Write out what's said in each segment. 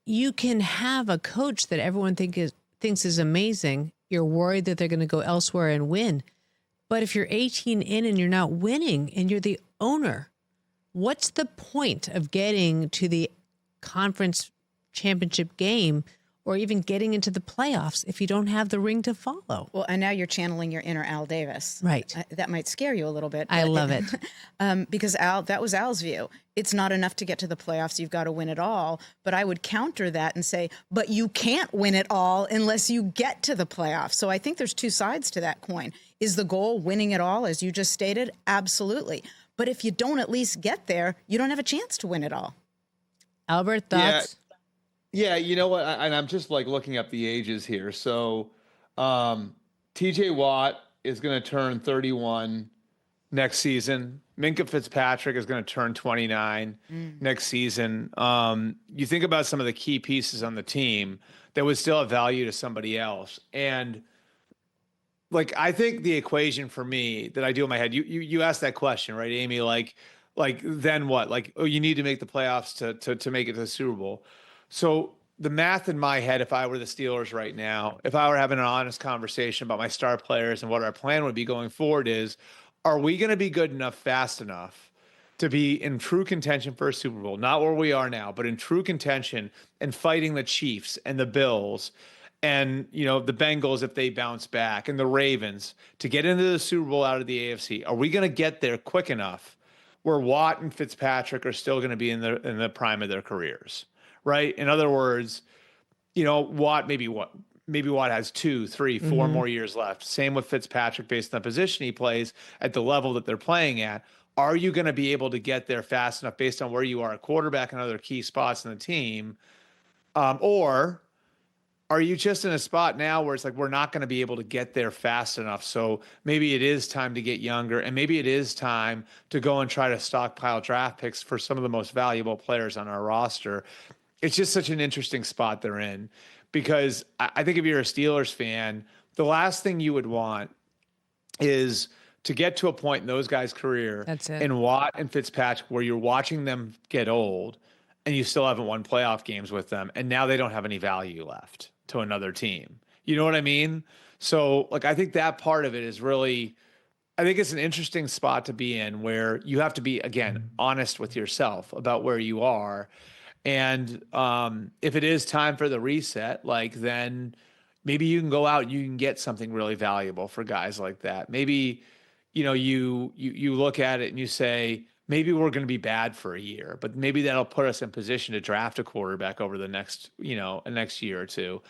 you can have a coach that everyone thinks is amazing. You're worried that they're going to go elsewhere and win. But if you're 18 in and you're not winning and you're the owner, what's the point of getting to the conference championship game or even getting into the playoffs if you don't have the ring to follow? Well, and now you're channeling your inner Al Davis. Right. That might scare you a little bit. I love it. Because that was Al's view. It's not enough to get to the playoffs. You've got to win it all. But I would counter that and say, but you can't win it all unless you get to the playoffs. So I think there's two sides to that coin. Is the goal winning it all, as you just stated? Absolutely. But if you don't at least get there, you don't have a chance to win it all. Albert, thoughts? Yeah, you know what? And I'm just like looking up the ages here. So TJ Watt is going to turn 31 next season. Minka Fitzpatrick is going to turn 29 next season. You think about some of the key pieces on the team that would still have value to somebody else. And like, I think the equation for me that I do in my head, you asked that question, right, Amy? Like then what? Like, oh, you need to make the playoffs to make it to the Super Bowl. So the math in my head, if I were the Steelers right now, if I were having an honest conversation about my star players and what our plan would be going forward is, are we going to be good enough, fast enough to be in true contention for a Super Bowl? Not where we are now, but in true contention and fighting the Chiefs and the Bills and, you know, the Bengals if they bounce back and the Ravens to get into the Super Bowl out of the AFC. Are we going to get there quick enough where Watt and Fitzpatrick are still going to be in the prime of their careers? Right. In other words, you know, maybe Watt has 2, 3, 4 more years left. Same with Fitzpatrick based on the position he plays at the level that they're playing at. Are you going to be able to get there fast enough based on where you are at quarterback and other key spots in the team? Or are you just in a spot now where it's like, we're not going to be able to get there fast enough? So maybe it is time to get younger, and maybe it is time to go and try to stockpile draft picks for some of the most valuable players on our roster. It's just such an interesting spot they're in, because I think if you're a Steelers fan, the last thing you would want is to get to a point in those guys' career in Watt and Fitzpatrick where you're watching them get old and you still haven't won playoff games with them, and now they don't have any value left to another team. You know what I mean? So, like, I think that part of it is really, I think it's an interesting spot to be in where you have to be, again, honest with yourself about where you are. And if it is time for the reset, like, then maybe you can go out and you can get something really valuable for guys like that. Maybe, you know, you look at it and you say, maybe we're going to be bad for a year, but maybe that'll put us in position to draft a quarterback over the next year or two.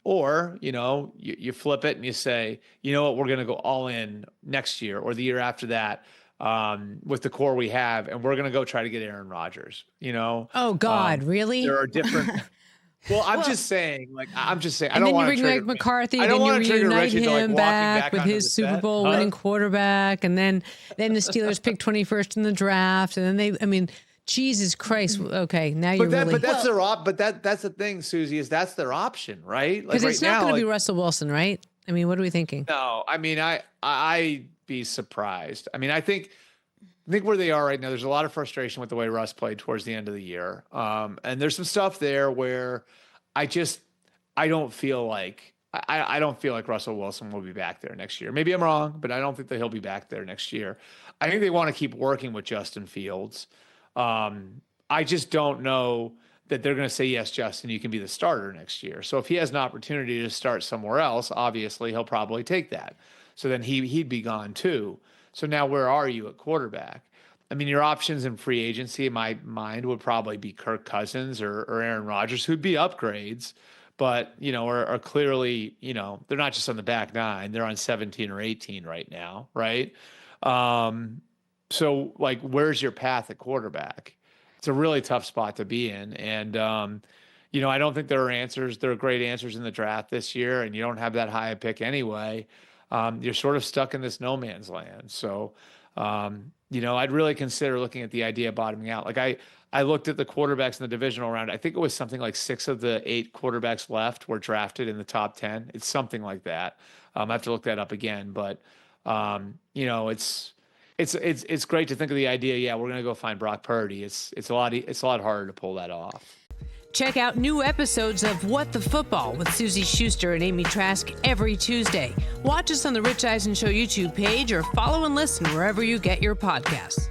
Or, you know, you flip it and you say, you know what, we're going to go all in next year or the year after that. With the core we have, and we're going to go try to get Aaron Rodgers, you know? Oh God, really? There are different, well, I'm just saying, I don't want to trigger McCarthy, and then you reunite him back with his Super Bowl winning quarterback. And then the Steelers pick 21st in the draft. And then Jesus Christ. Okay. Now you're but that's that's the thing, Suzy, is that's their option, right? Because it's not going to be Russell Wilson, right? I mean, what are we thinking? No, I mean, I'd be surprised. I mean, I think where they are right now, there's a lot of frustration with the way Russ played towards the end of the year. And there's some stuff there where I don't feel like Russell Wilson will be back there next year. Maybe I'm wrong, but I don't think that he'll be back there next year. I think they want to keep working with Justin Fields. I just don't know that they're going to say, yes, Justin, you can be the starter next year. So if he has an opportunity to start somewhere else, obviously he'll probably take that. So then he'd be gone too. So now where are you at quarterback? I mean, your options in free agency in my mind would probably be Kirk Cousins or Aaron Rodgers, who'd be upgrades, but, you know, are clearly, you know, they're not just on the back nine, they're on 17 or 18 right now, right? So, like, where's your path at quarterback? It's a really tough spot to be in. And, you know, I don't think there are answers. There are great answers in the draft this year, and you don't have that high a pick anyway. You're sort of stuck in this no man's land. So, you know, I'd really consider looking at the idea of bottoming out. Like I looked at the quarterbacks in the divisional round. I think it was something like 6 of the 8 quarterbacks left were drafted in the top 10. It's something like that. I have to look that up again, but you know, it's great to think of the idea. Yeah, we're going to go find Brock Purdy. It's a lot harder to pull that off. Check out new episodes of What the Football with Suzy Shuster and Amy Trask every Tuesday. Watch us on the Rich Eisen Show YouTube page or follow and listen wherever you get your podcasts.